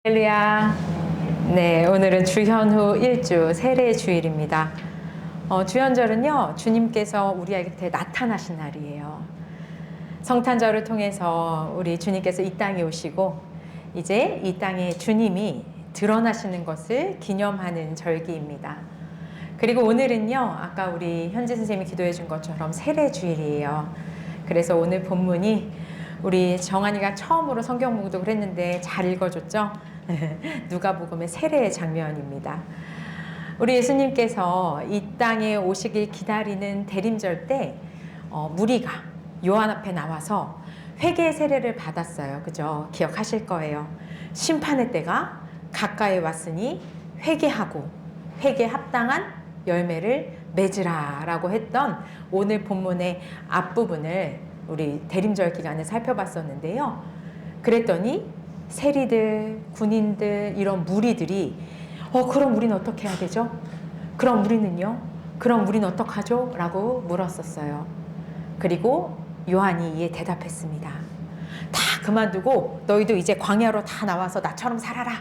할렐루야. 네, 오늘은 주현후 1주 세례 주일입니다. 주현절은요, 주님께서 우리에게 나타나신 날이에요. 성탄절을 통해서 우리 주님께서 이 땅에 오시고 이제 이 땅에 주님이 드러나시는 것을 기념하는 절기입니다. 그리고 오늘은요, 아까 우리 현지 선생님이 기도해 준 것처럼 세례 주일이에요. 그래서 오늘 본문이 우리 정한이가 처음으로 성경 묵독을 했는데 잘 읽어줬죠? 누가복음의 세례의 장면입니다. 우리 예수님께서 이 땅에 오시길 기다리는 대림절 때 무리가 요한 앞에 나와서 회개 세례를 받았어요. 그죠? 기억하실 거예요. 심판의 때가 가까이 왔으니 회개하고 회개 합당한 열매를 맺으라 라고 했던 오늘 본문의 앞부분을 우리 대림절 기간에 살펴봤었는데요. 그랬더니 세리들, 군인들, 이런 무리들이 그럼 우리는 어떻게 해야 되죠? 그럼 우리는요? 그럼 우리는 어떡하죠? 라고 물었었어요. 그리고 요한이 이에 대답했습니다. 다 그만두고 너희도 이제 광야로 다 나와서 나처럼 살아라.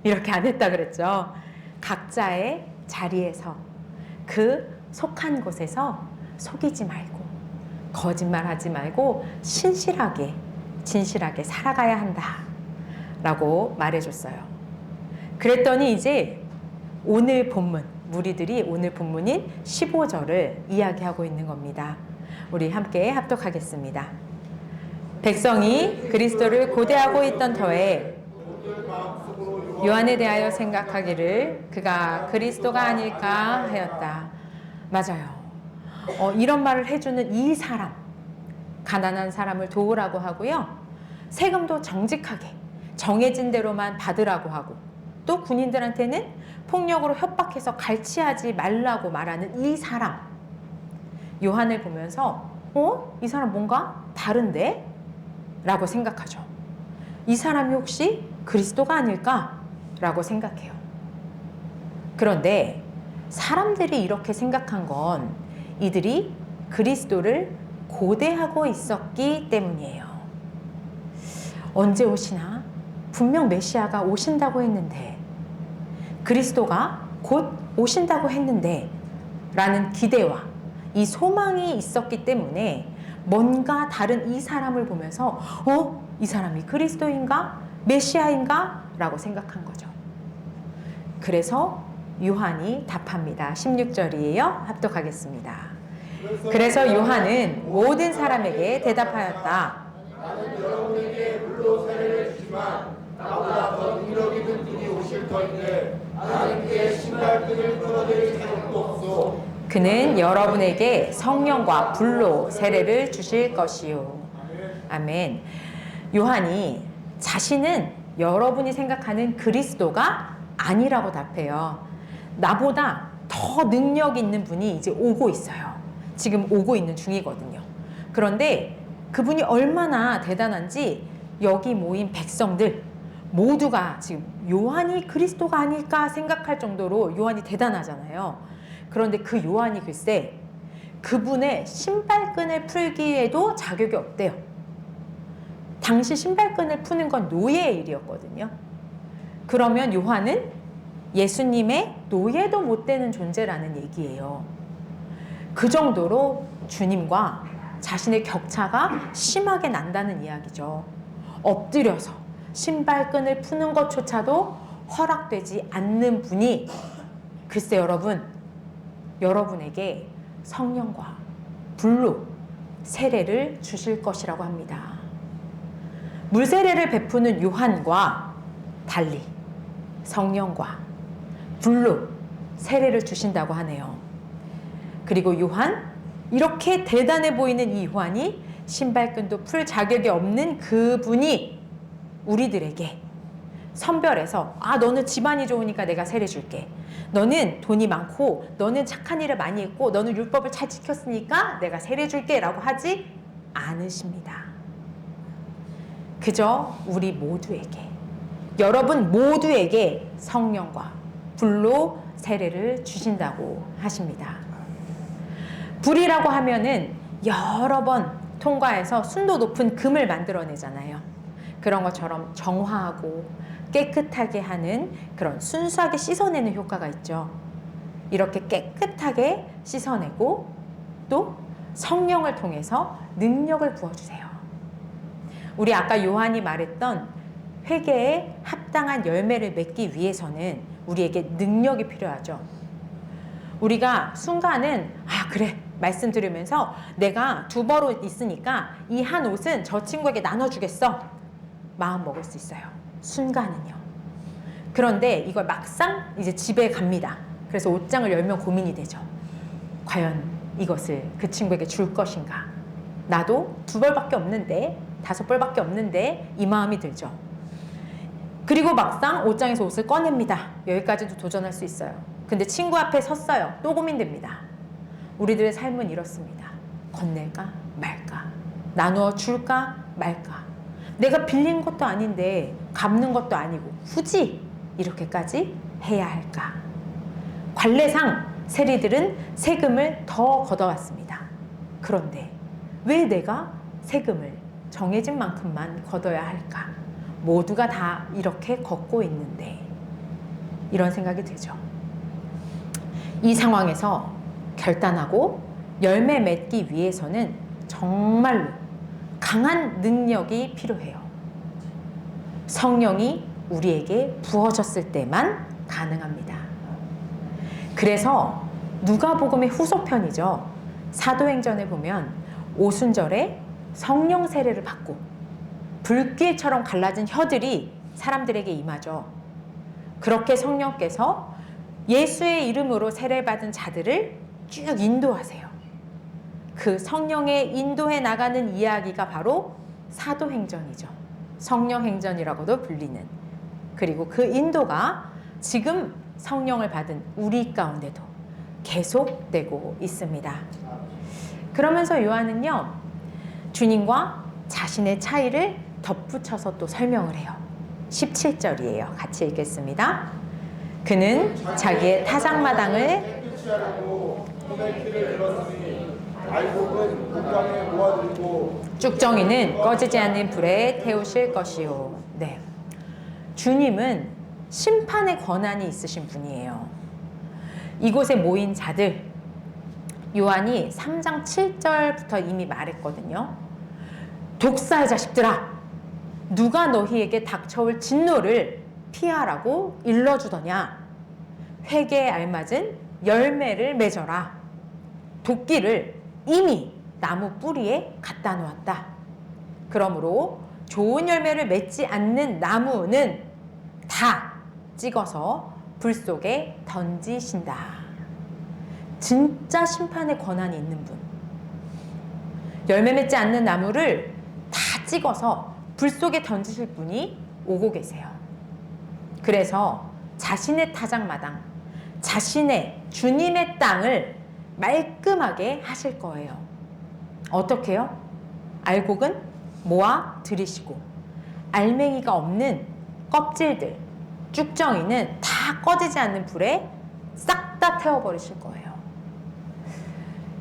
이렇게 안 했다 그랬죠. 각자의 자리에서 그 속한 곳에서 속이지 말고 거짓말하지 말고 신실하게 진실하게 살아가야 한다 라고 말해줬어요. 그랬더니 이제 오늘 본문, 무리들이 오늘 본문인 15절을 이야기하고 있는 겁니다. 우리 함께 합독하겠습니다. 백성이 그리스도를 고대하고 있던 터에 요한에 대하여 생각하기를 그가 그리스도가 아닐까 하였다. 맞아요. 이런 말을 해주는 이 사람, 가난한 사람을 도우라고 하고요. 세금도 정직하게 정해진 대로만 받으라고 하고 또 군인들한테는 폭력으로 협박해서 갈취하지 말라고 말하는 이 사람. 요한을 보면서 이 사람 뭔가 다른데? 라고 생각하죠. 이 사람이 혹시 그리스도가 아닐까? 라고 생각해요. 그런데 사람들이 이렇게 생각한 건 이들이 그리스도를 고대하고 있었기 때문이에요. 언제 오시나? 분명 메시아가 오신다고 했는데, 그리스도가 곧 오신다고 했는데 라는 기대와 이 소망이 있었기 때문에 뭔가 다른 이 사람을 보면서 이 사람이 그리스도인가? 메시아인가? 라고 생각한 거죠. 그래서 요한이 답합니다. 16절이에요. 합독하겠습니다. 그래서 요한은 모든 사람에게 대답하였다. 나는 여러분에게 물로 세례를 주지만 나보다 더 능력 있는 분이 오실 터인데 나는 그의 신발끈을 끌어내릴 자격도 없소. 그는 여러분에게 성령과 불로 세례를 주실 것이요. 아멘. 요한이 자신은 여러분이 생각하는 그리스도가 아니라고 답해요. 나보다 더 능력 있는 분이 이제 오고 있어요. 지금 오고 있는 중이거든요. 그런데 그분이 얼마나 대단한지 여기 모인 백성들 모두가 지금 요한이 그리스도가 아닐까 생각할 정도로 요한이 대단하잖아요. 그런데 그 요한이 글쎄 그분의 신발끈을 풀기에도 자격이 없대요. 당시 신발끈을 푸는 건 노예의 일이었거든요. 그러면 요한은 예수님의 노예도 못 되는 존재라는 얘기예요. 그 정도로 주님과 자신의 격차가 심하게 난다는 이야기죠. 엎드려서 신발끈을 푸는 것조차도 허락되지 않는 분이 글쎄 여러분에게 성령과 불로 세례를 주실 것이라고 합니다. 물세례를 베푸는 요한과 달리 성령과 불로 세례를 주신다고 하네요. 그리고 요한, 이렇게 대단해 보이는 이 요한이 신발끈도 풀 자격이 없는 그분이 우리들에게 선별해서 너는 집안이 좋으니까 내가 세례 줄게. 너는 돈이 많고 너는 착한 일을 많이 했고 너는 율법을 잘 지켰으니까 내가 세례 줄게 라고 하지 않으십니다. 그저 우리 모두에게, 여러분 모두에게 성령과 불로 세례를 주신다고 하십니다. 불이라고 하면은 여러 번 통과해서 순도 높은 금을 만들어내잖아요. 그런 것처럼 정화하고 깨끗하게 하는 그런 순수하게 씻어내는 효과가 있죠. 이렇게 깨끗하게 씻어내고 또 성령을 통해서 능력을 부어주세요. 우리 아까 요한이 말했던 회개에 합당한 열매를 맺기 위해서는 우리에게 능력이 필요하죠. 우리가 순간은 그래 말씀 들으면서 내가 두 벌 옷 있으니까 이 한 옷은 저 친구에게 나눠주겠어 마음 먹을 수 있어요. 순간은요. 그런데 이걸 막상 이제 집에 갑니다. 그래서 옷장을 열면 고민이 되죠. 과연 이것을 그 친구에게 줄 것인가? 나도 두 벌밖에 없는데, 다섯 벌밖에 없는데 이 마음이 들죠. 그리고 막상 옷장에서 옷을 꺼냅니다. 여기까지도 도전할 수 있어요. 근데 친구 앞에 섰어요. 또 고민됩니다. 우리들의 삶은 이렇습니다. 건넬까 말까? 나누어 줄까 말까? 내가 빌린 것도 아닌데 갚는 것도 아니고 굳이 이렇게까지 해야 할까? 관례상 세리들은 세금을 더 걷어왔습니다. 그런데 왜 내가 세금을 정해진 만큼만 걷어야 할까? 모두가 다 이렇게 걷고 있는데 이런 생각이 들죠. 이 상황에서 결단하고 열매 맺기 위해서는 정말로 강한 능력이 필요해요. 성령이 우리에게 부어졌을 때만 가능합니다. 그래서 누가복음의 후속편이죠. 사도행전에 보면 오순절에 성령 세례를 받고 불길처럼 갈라진 혀들이 사람들에게 임하죠. 그렇게 성령께서 예수의 이름으로 세례를 받은 자들을 쭉 인도하세요. 그 성령의 인도해 나가는 이야기가 바로 사도행전이죠. 성령행전이라고도 불리는. 그리고 그 인도가 지금 성령을 받은 우리 가운데도 계속되고 있습니다. 그러면서 요한은요, 주님과 자신의 차이를 덧붙여서 또 설명을 해요. 17절이에요. 같이 읽겠습니다. 그는 자기의 타작마당을 깨끗이 하려고 손에 키를 들었으니 알곡은 물감에 모아들고 쭉정이는 꺼지지 않는 불에 태우실 것이요. 네. 주님은 심판의 권한이 있으신 분이에요. 이곳에 모인 자들, 요한이 3장 7절부터 이미 말했거든요. 독사의 자식들아, 누가 너희에게 닥쳐올 진노를 피하라고 일러주더냐? 회개에 알맞은 열매를 맺어라. 도끼를 이미 나무 뿌리에 갖다 놓았다. 그러므로 좋은 열매를 맺지 않는 나무는 다 찍어서 불 속에 던지신다. 진짜 심판의 권한이 있는 분. 열매 맺지 않는 나무를 다 찍어서 불 속에 던지실 분이 오고 계세요. 그래서 자신의 타작마당, 자신의 주님의 땅을 말끔하게 하실 거예요. 어떻게요? 알곡은 모아 들이시고 알맹이가 없는 껍질들, 쭉정이는 다 꺼지지 않는 불에 싹 다 태워버리실 거예요.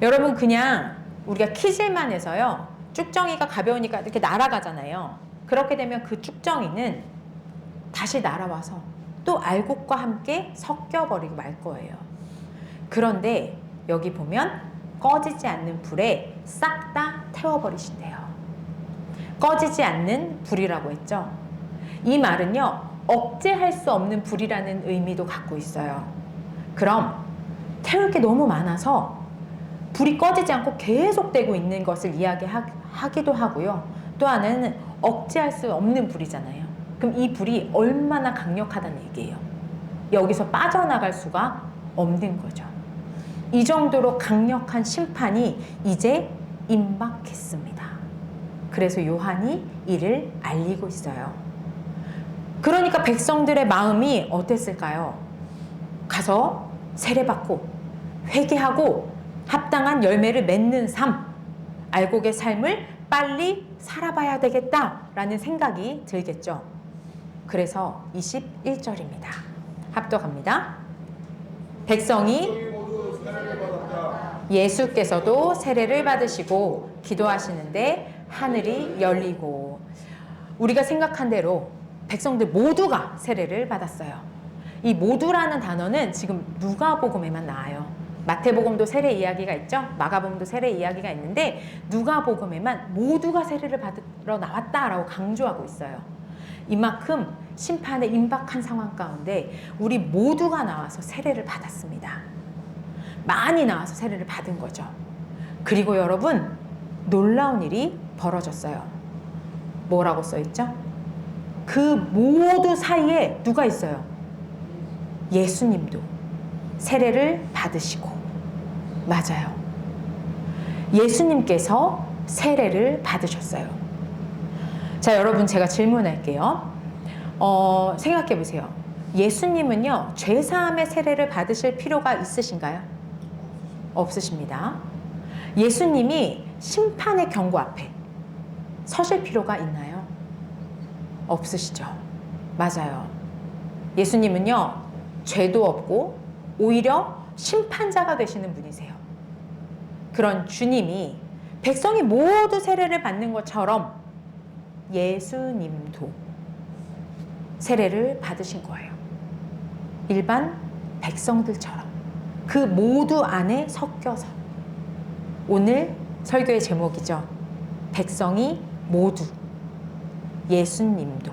여러분, 그냥 우리가 키질만 해서요, 쭉정이가 가벼우니까 이렇게 날아가잖아요. 그렇게 되면 그 쭉정이는 다시 날아와서 또 알곡과 함께 섞여버리고 말 거예요. 그런데 여기 보면 꺼지지 않는 불에 싹 다 태워버리신대요. 꺼지지 않는 불이라고 했죠. 이 말은요, 억제할 수 없는 불이라는 의미도 갖고 있어요. 그럼 태울 게 너무 많아서 불이 꺼지지 않고 계속되고 있는 것을 이야기하기도 하고요. 또 하나는 억제할 수 없는 불이잖아요. 그럼 이 불이 얼마나 강력하다는 얘기예요. 여기서 빠져나갈 수가 없는 거죠. 이 정도로 강력한 심판이 이제 임박했습니다. 그래서 요한이 이를 알리고 있어요. 그러니까 백성들의 마음이 어땠을까요? 가서 세례받고 회개하고 합당한 열매를 맺는 삶, 알곡의 삶을 빨리 살아봐야 되겠다라는 생각이 들겠죠. 그래서 21절입니다. 합독합니다. 백성이 모두 세례를 받았다. 예수께서도 세례를 받으시고 기도하시는데 하늘이 열리고, 우리가 생각한 대로 백성들 모두가 세례를 받았어요. 이 모두라는 단어는 지금 누가복음에만 나와요. 마태복음도 세례 이야기가 있죠. 마가복음도 세례 이야기가 있는데 누가복음에만 모두가 세례를 받으러 나왔다라고 강조하고 있어요. 이만큼 심판의 임박한 상황 가운데 우리 모두가 나와서 세례를 받았습니다. 많이 나와서 세례를 받은 거죠. 그리고 여러분, 놀라운 일이 벌어졌어요. 뭐라고 써있죠? 그 모두 사이에 누가 있어요? 예수님도 세례를 받으시고. 맞아요. 예수님께서 세례를 받으셨어요. 자, 여러분, 제가 질문할게요. 생각해 보세요. 예수님은요, 죄사함의 세례를 받으실 필요가 있으신가요? 없으십니다. 예수님이 심판의 경고 앞에 서실 필요가 있나요? 없으시죠. 맞아요. 예수님은요, 죄도 없고 오히려 심판자가 되시는 분이세요. 그런 주님이 백성이 모두 세례를 받는 것처럼 예수님도 세례를 받으신 거예요. 일반 백성들처럼 그 모두 안에 섞여서. 오늘 설교의 제목이죠. 백성이 모두, 예수님도.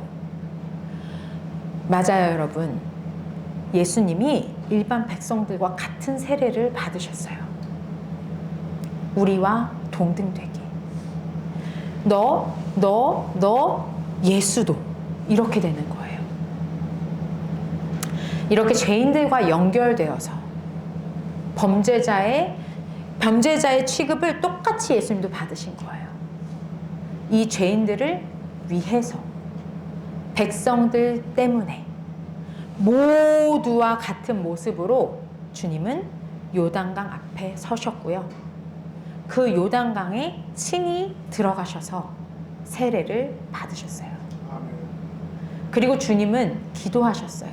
맞아요, 여러분. 예수님이 일반 백성들과 같은 세례를 받으셨어요. 우리와 동등되게. 너, 예수도. 이렇게 되는 거예요. 이렇게 죄인들과 연결되어서 범죄자의 취급을 똑같이 예수님도 받으신 거예요. 이 죄인들을 위해서, 백성들 때문에 모두와 같은 모습으로 주님은 요단강 앞에 서셨고요. 그 요단강에 친히 들어가셔서 세례를 받으셨어요. 그리고 주님은 기도하셨어요.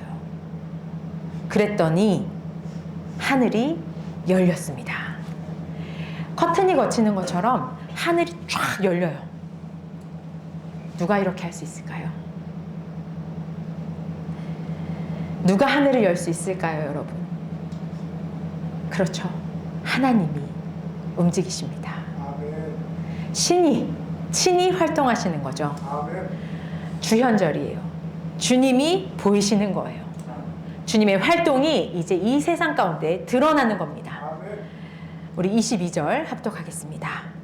그랬더니 하늘이 열렸습니다. 커튼이 거치는 것처럼 하늘이 쫙 열려요. 누가 이렇게 할 수 있을까요? 누가 하늘을 열 수 있을까요, 여러분? 그렇죠. 하나님이 움직이십니다. 신이, 친히 활동하시는 거죠. 주현절이에요. 주님이 보이시는 거예요. 주님의 활동이 이제 이 세상 가운데 드러나는 겁니다. 우리 22절 합독하겠습니다.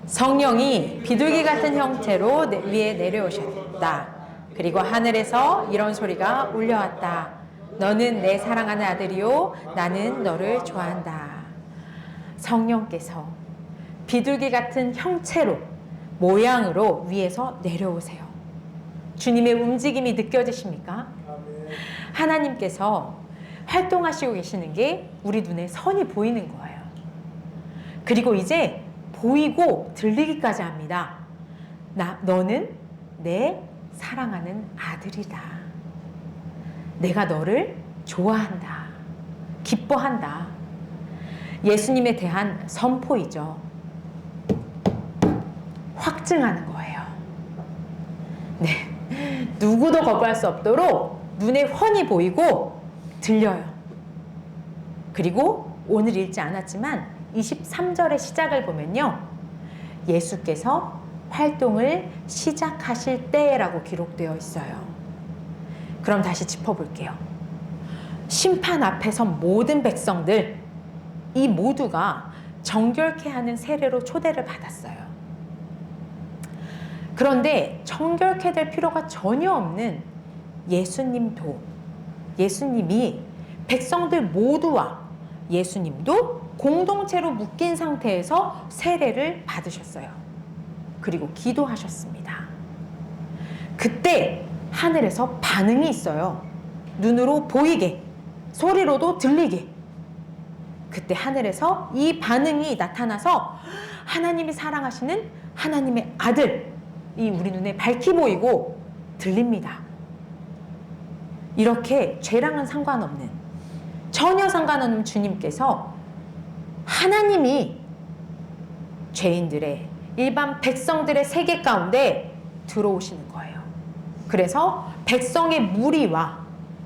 성령이 비둘기 같은 형태로 위에 내려오셨다. 그리고 하늘에서 이런 소리가 울려왔다. 너는 내 사랑하는 아들이요, 나는 너를 좋아한다. 성령께서 비둘기 같은 형체로, 모양으로 위에서 내려오세요. 주님의 움직임이 느껴지십니까? 하나님께서 활동하시고 계시는 게 우리 눈에 선이 보이는 거예요. 그리고 이제 보이고 들리기까지 합니다. 너는 내 사랑하는 아들이다. 내가 너를 좋아한다. 기뻐한다. 예수님에 대한 선포이죠. 확증하는 거예요. 네. 누구도 거부할 수 없도록 눈에 훤히 보이고 들려요. 그리고 오늘 읽지 않았지만 23절의 시작을 보면요. 예수께서 활동을 시작하실 때라고 기록되어 있어요. 그럼 다시 짚어볼게요. 심판 앞에 선 모든 백성들, 이 모두가 정결케 하는 세례로 초대를 받았어요. 그런데 정결케 될 필요가 전혀 없는 예수님이 백성들 모두와 예수님도 공동체로 묶인 상태에서 세례를 받으셨어요. 그리고 기도하셨습니다. 그때 하늘에서 반응이 있어요. 눈으로 보이게, 소리로도 들리게. 그때 하늘에서 이 반응이 나타나서 하나님이 사랑하시는 하나님의 아들이 우리 눈에 밝히 보이고 들립니다. 이렇게 죄랑은 상관없는, 전혀 상관없는 주님께서 하나님이 죄인들의, 일반 백성들의 세계 가운데 들어오시는 거예요. 그래서 백성의 무리와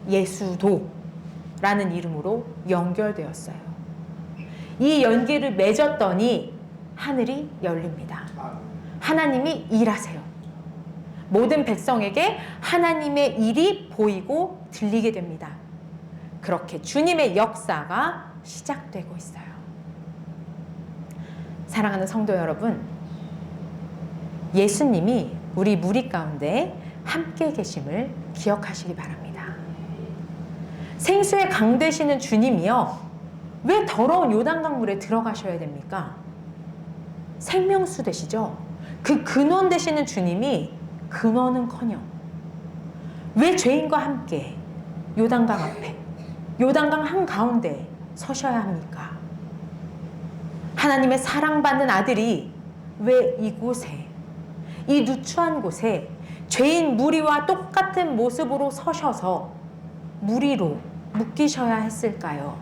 예수도라는 이름으로 연결되었어요. 이 연기를 맺었더니 하늘이 열립니다. 하나님이 일하세요. 모든 백성에게 하나님의 일이 보이고 들리게 됩니다. 그렇게 주님의 역사가 시작되고 있어요. 사랑하는 성도 여러분, 예수님이 우리 무리 가운데 함께 계심을 기억하시기 바랍니다. 생수의 강 되시는 주님이요, 왜 더러운 요단강물에 들어가셔야 됩니까? 생명수 되시죠? 그 근원 되시는 주님이 근원은커녕 왜 죄인과 함께 요단강 앞에, 요단강 한가운데 서셔야 합니까? 하나님의 사랑받는 아들이 왜 이곳에, 이 누추한 곳에 죄인 무리와 똑같은 모습으로 서셔서 무리로 묶이셔야 했을까요?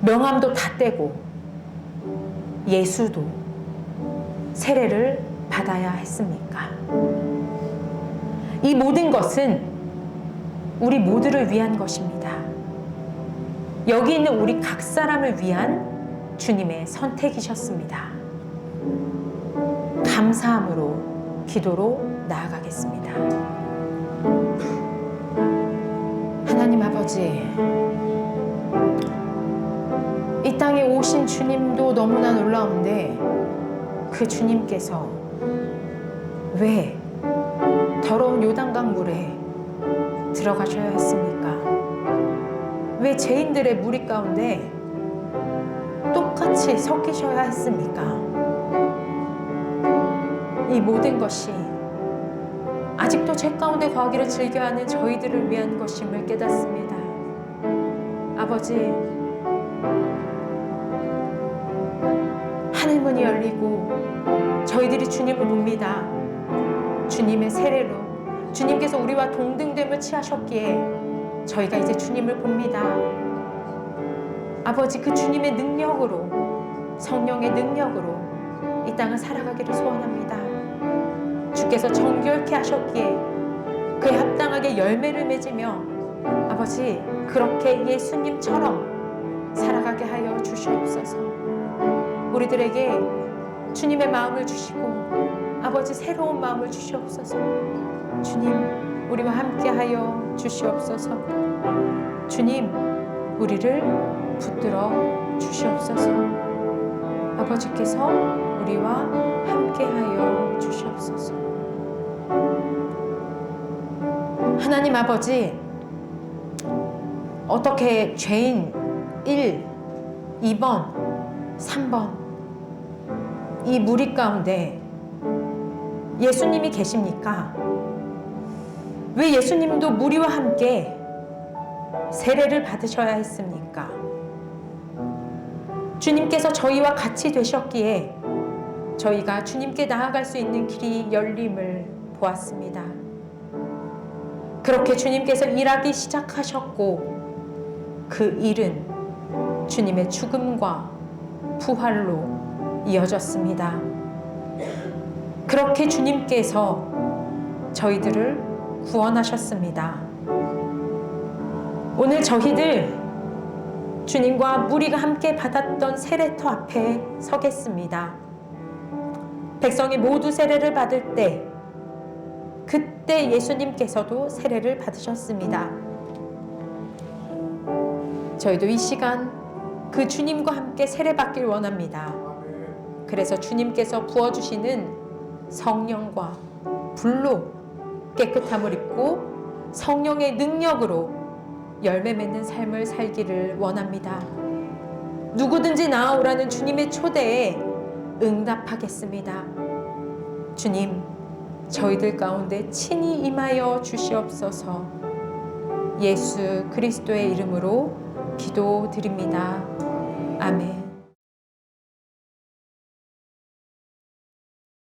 명함도 다 떼고 예수도 세례를 받아야 했습니까? 이 모든 것은 우리 모두를 위한 것입니다. 여기 있는 우리 각 사람을 위한 주님의 선택이셨습니다. 감사함으로 기도로 나아가겠습니다. 하나님 아버지, 이 땅에 오신 주님도 너무나 놀라운데 그 주님께서 왜 더러운 요단강 물에 들어가셔야 했습니까? 왜 죄인들의 무리 가운데 똑같이 섞이셔야 했습니까? 이 모든 것이 아직도 죄 가운데 거하기를 즐겨하는 저희들을 위한 것임을 깨닫습니다. 아버지, 하늘문이 열리고 저희들이 주님을 봅니다. 주님의 세례로 주님께서 우리와 동등됨을 취하셨기에 저희가 이제 주님을 봅니다. 아버지, 그 주님의 능력으로, 성령의 능력으로 이 땅을 살아가기를 소원합니다. 주께서 정결케 하셨기에 그에 합당하게 열매를 맺으며 아버지, 그렇게 예수님처럼 살아가게 하여 주시옵소서. 우리들에게 주님의 마음을 주시고 아버지, 새로운 마음을 주시옵소서. 주님, 우리와 함께하여 주시옵소서. 주님, 우리를 붙들어 주시옵소서. 아버지께서 우리와 함께하여 주시옵소서. 하나님 아버지, 어떻게 죄인 1, 2번, 3번 이 무리 가운데 예수님이 계십니까? 왜 예수님도 무리와 함께 세례를 받으셔야 했습니까? 주님께서 저희와 같이 되셨기에 저희가 주님께 나아갈 수 있는 길이 열림을 보았습니다. 그렇게 주님께서 일하기 시작하셨고 그 일은 주님의 죽음과 부활로 이어졌습니다. 그렇게 주님께서 저희들을 구원하셨습니다. 오늘 저희들 주님과 무리가 함께 받았던 세례터 앞에 서겠습니다. 백성이 모두 세례를 받을 때 그때 예수님께서도 세례를 받으셨습니다. 저희도 이 시간 그 주님과 함께 세례받길 원합니다. 그래서 주님께서 부어주시는 성령과 불로 깨끗함을 입고 성령의 능력으로 열매 맺는 삶을 살기를 원합니다. 누구든지 나아오라는 주님의 초대에 응답하겠습니다. 주님, 저희들 가운데 친히 임하여 주시옵소서. 예수 그리스도의 이름으로 기도드립니다. 아멘.